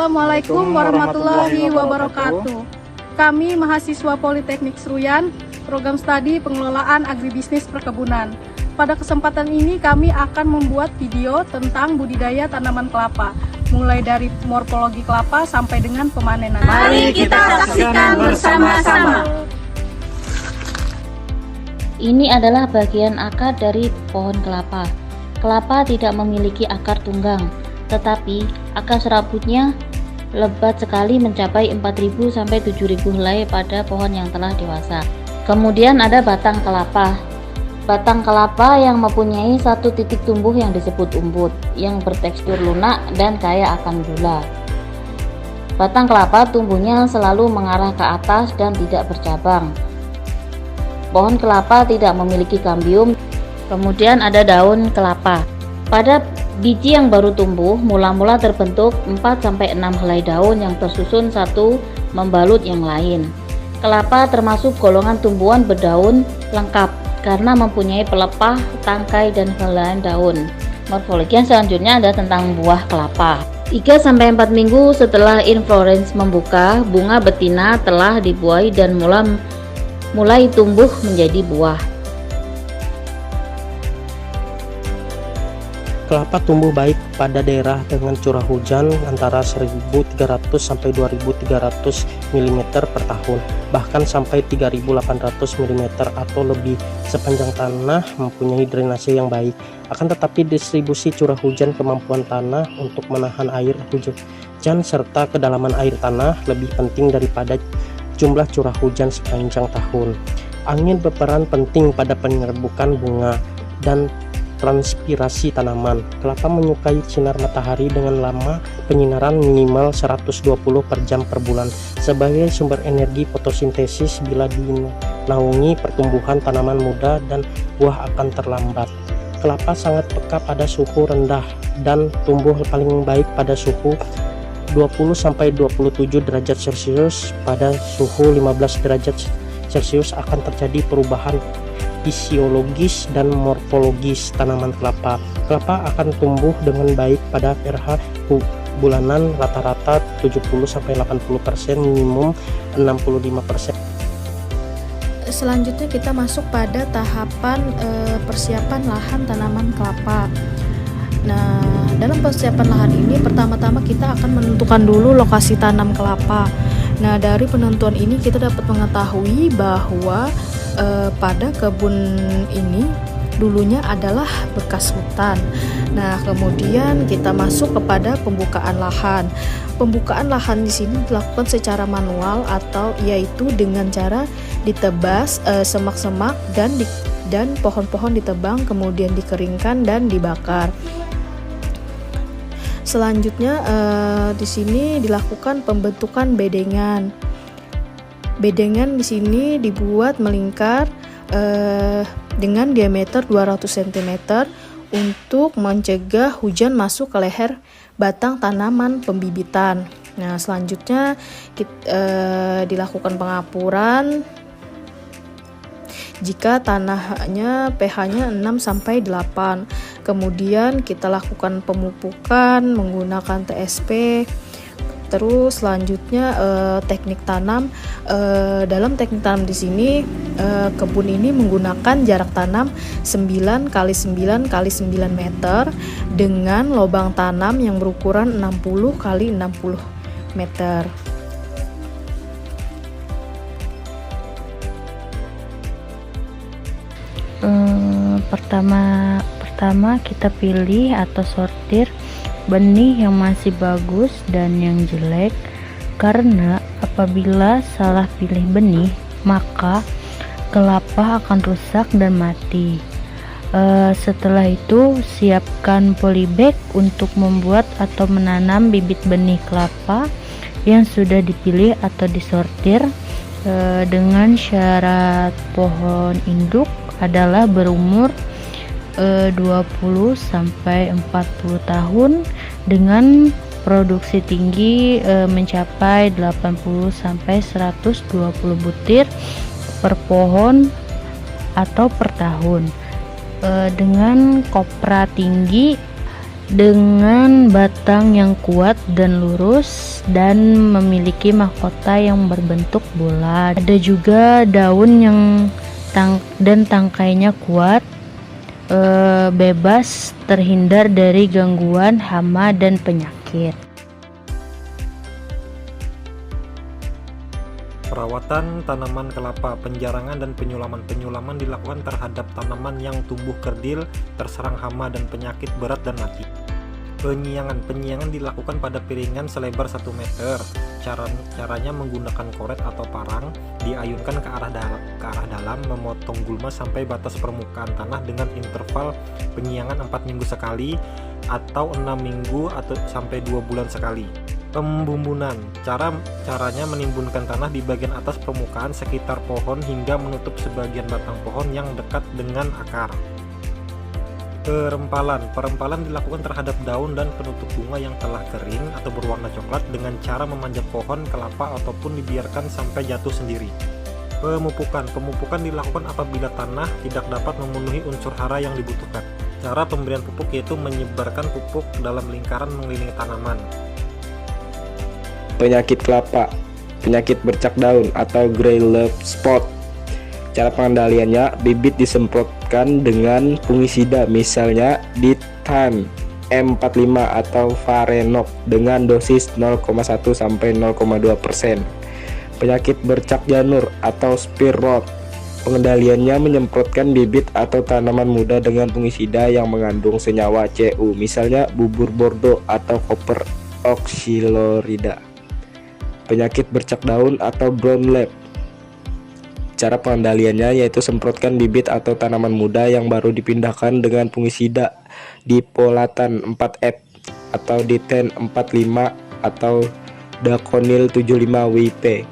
Assalamualaikum warahmatullahi wabarakatuh. Kami mahasiswa Politeknik Seruyan, program studi pengelolaan agribisnis perkebunan. Pada kesempatan ini kami akan membuat video tentang budidaya tanaman kelapa, mulai dari morfologi kelapa sampai dengan pemanenan. Mari kita saksikan bersama-sama. Ini adalah bagian akar dari pohon kelapa. Kelapa tidak memiliki akar tunggang, tetapi akar serabutnya lebat sekali mencapai 4.000 sampai 7.000 helai pada pohon yang telah dewasa. Kemudian ada batang kelapa. Batang kelapa yang mempunyai satu titik tumbuh yang disebut umbut, yang bertekstur lunak dan kaya akan gula. Batang kelapa tumbuhnya selalu mengarah ke atas dan tidak bercabang. Pohon kelapa tidak memiliki kambium. Kemudian ada daun kelapa. Pada biji yang baru tumbuh, mula-mula terbentuk 4-6 helai daun yang tersusun satu membalut yang lain. Kelapa termasuk golongan tumbuhan berdaun lengkap karena mempunyai pelepah, tangkai, dan helaian daun. Morfologi yang selanjutnya adalah tentang buah kelapa. 3-4 minggu setelah inflorescens membuka, bunga betina telah dibuahi dan mulai tumbuh menjadi buah. Kelapa tumbuh baik pada daerah dengan curah hujan antara 1.300 sampai 2.300 mm per tahun, bahkan sampai 3.800 mm atau lebih sepanjang tanah mempunyai drainase yang baik. Akan tetapi distribusi curah hujan, kemampuan tanah untuk menahan air hujan, serta kedalaman air tanah lebih penting daripada jumlah curah hujan sepanjang tahun. Angin berperan penting pada penyerbukan bunga dan transpirasi tanaman. Kelapa menyukai sinar matahari dengan lama penyinaran minimal 120 per jam per bulan sebagai sumber energi fotosintesis. Bila dinaungi pertumbuhan tanaman muda dan buah akan terlambat. Kelapa sangat peka pada suhu rendah dan tumbuh paling baik pada suhu 20 sampai 27 derajat Celcius. Pada suhu 15 derajat Celcius akan terjadi perubahan fisiologis dan morfologis tanaman kelapa. Kelapa akan tumbuh dengan baik pada pH bulanan rata-rata 70 sampai 80%, minimum 65%. Selanjutnya kita masuk pada tahapan persiapan lahan tanaman kelapa. Nah, dalam persiapan lahan ini pertama-tama kita akan menentukan dulu lokasi tanam kelapa. Nah, dari penentuan ini kita dapat mengetahui bahwa pada kebun ini dulunya adalah bekas hutan. Nah, kemudian kita masuk kepada pembukaan lahan. Pembukaan lahan di sini dilakukan secara manual atau yaitu dengan cara ditebas semak-semak dan pohon-pohon ditebang, kemudian dikeringkan dan dibakar. Selanjutnya di sini dilakukan pembentukan bedengan. Bedengan di sini dibuat melingkar dengan diameter 200 cm untuk mencegah hujan masuk ke leher batang tanaman pembibitan. Nah, selanjutnya dilakukan pengapuran jika tanahnya pH-nya 6 sampai 8. Kemudian kita lakukan pemupukan menggunakan TSP. Terus selanjutnya teknik tanam. Dalam teknik tanam di sini kebun ini menggunakan jarak tanam 9 x 9 x 9 meter dengan lubang tanam yang berukuran 60 x 60 meter. Pertama kita pilih atau sortir benih yang masih bagus dan yang jelek, karena apabila salah pilih benih maka kelapa akan rusak dan mati. Setelah itu siapkan polybag untuk membuat atau menanam bibit benih kelapa yang sudah dipilih atau disortir dengan syarat pohon induk adalah berumur 20 sampai 40 tahun dengan produksi tinggi mencapai 80 sampai 120 butir per pohon atau per tahun, dengan kopra tinggi dengan batang yang kuat dan lurus dan memiliki mahkota yang berbentuk bulat. Ada juga daun yang dan tangkainya kuat, bebas terhindar dari gangguan hama dan penyakit. Perawatan tanaman kelapa, penjarangan dan penyulaman dilakukan terhadap tanaman yang tumbuh kerdil, terserang hama dan penyakit berat dan mati. Penyiangan dilakukan pada piringan selebar 1 meter. Caranya menggunakan koret atau parang, diayunkan ke arah dalam, memotong gulma sampai batas permukaan tanah dengan interval penyiangan 4 minggu sekali atau 6 minggu atau sampai 2 bulan sekali. Pembumbunan, caranya menimbunkan tanah di bagian atas permukaan sekitar pohon hingga menutup sebagian batang pohon yang dekat dengan akar. Perempalan dilakukan terhadap daun dan penutup bunga yang telah kering atau berwarna coklat dengan cara memanjat pohon kelapa ataupun dibiarkan sampai jatuh sendiri. Pemupukan dilakukan apabila tanah tidak dapat memenuhi unsur hara yang dibutuhkan. Cara pemberian pupuk yaitu menyebarkan pupuk dalam lingkaran mengelilingi tanaman. Penyakit kelapa, penyakit bercak daun atau gray leaf spot. Cara pengendaliannya, bibit disemprotkan dengan fungisida, misalnya Ditan M45 atau Varenok dengan dosis 0,1 sampai 0,2%. Penyakit bercak janur atau spear rot. Pengendaliannya menyemprotkan bibit atau tanaman muda dengan fungisida yang mengandung senyawa Cu, misalnya bubur bordo atau copper oxylorida. Penyakit bercak daun atau brown leaf. Cara pengendaliannya yaitu semprotkan bibit atau tanaman muda yang baru dipindahkan dengan fungisida Dipolatan 4F atau Diten 45 atau Daconil 75 WP.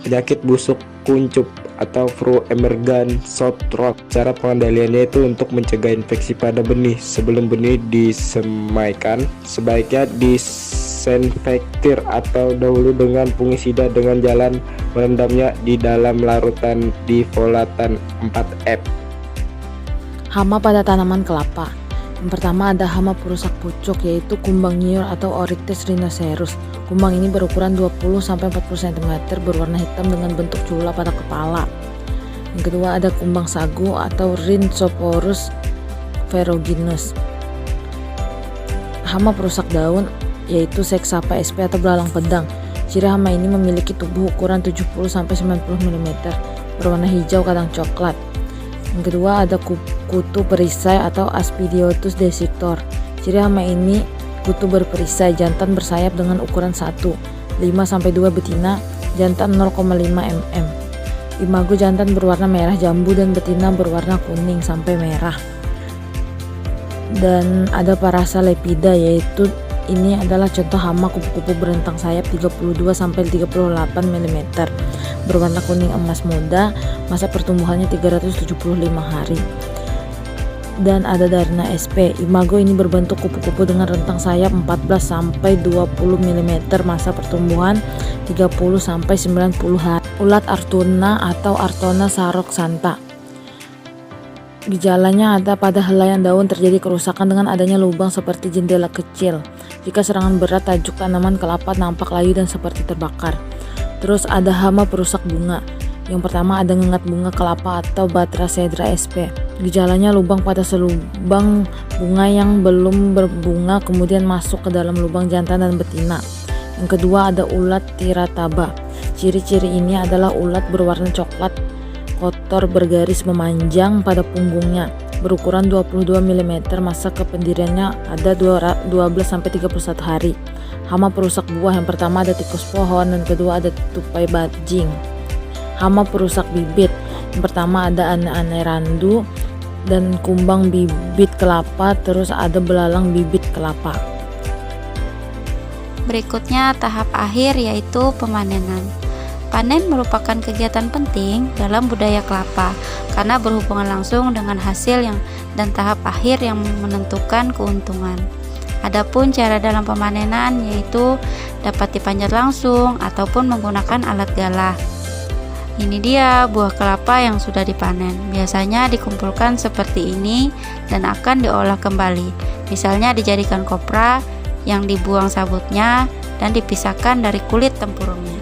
Penyakit busuk kuncup atau flu emergan short rot. Cara pengendaliannya itu untuk mencegah infeksi pada benih. Sebelum benih disemaikan, sebaiknya disinfektir atau dahulu dengan fungisida dengan jalan merendamnya di dalam larutan Dipolatan 4F. Hama pada tanaman kelapa. Yang pertama ada hama perusak pucuk, yaitu kumbang nyiur atau Oryctes rhinoceros. Kumbang ini berukuran 20-40 cm, berwarna hitam dengan bentuk cula pada kepala. Yang kedua ada kumbang sagu atau Rhynchoporus ferruginus. Hama perusak daun yaitu Sexapa sp atau belalang pedang. Ciri hama ini memiliki tubuh ukuran 70-90 mm, berwarna hijau kadang coklat. Yang kedua ada kutu perisai atau Aspidiotus destructor. Ciri hama ini kutu berperisai, jantan bersayap dengan ukuran 1, 5-2 betina, jantan 0,5 mm. Imago jantan berwarna merah jambu dan betina berwarna kuning sampai merah. Dan ada Parasa lepida, yaitu ini adalah contoh hama kupu-kupu berentang sayap 32-38 mm, berwarna kuning emas muda, masa pertumbuhannya 375 hari. Dan ada Darna sp. Imago ini berbentuk kupu-kupu dengan rentang sayap 14-20 mm, masa pertumbuhan 30-90 hari. Ulat Artuna atau Artona saroxantha. Gejalanya ada pada helaian daun terjadi kerusakan dengan adanya lubang seperti jendela kecil. Jika serangan berat, tajuk tanaman kelapa nampak layu dan seperti terbakar. Terus ada hama perusak bunga. Yang pertama ada ngengat bunga kelapa atau Batrasedra sp. Gejalanya lubang pada selubang bunga yang belum berbunga kemudian masuk ke dalam lubang jantan dan betina. Yang kedua ada ulat tirataba. Ciri-ciri ini adalah ulat berwarna coklat kotor bergaris memanjang pada punggungnya, berukuran 22 mm, masa kependiriannya ada 12-31 hari. Hama perusak buah, yang pertama ada tikus pohon dan kedua ada tupai bajing. Hama perusak bibit, yang pertama ada ane-ane randu dan kumbang bibit kelapa, terus ada belalang bibit kelapa. Berikutnya tahap akhir yaitu pemanenan. Panen merupakan kegiatan penting dalam budaya kelapa karena berhubungan langsung dengan hasil dan tahap akhir yang menentukan keuntungan. Adapun cara dalam pemanenan yaitu dapat dipanjat langsung ataupun menggunakan alat galah. Ini dia buah kelapa yang sudah dipanen. Biasanya dikumpulkan seperti ini dan akan diolah kembali. Misalnya dijadikan kopra yang dibuang sabutnya dan dipisahkan dari kulit tempurungnya.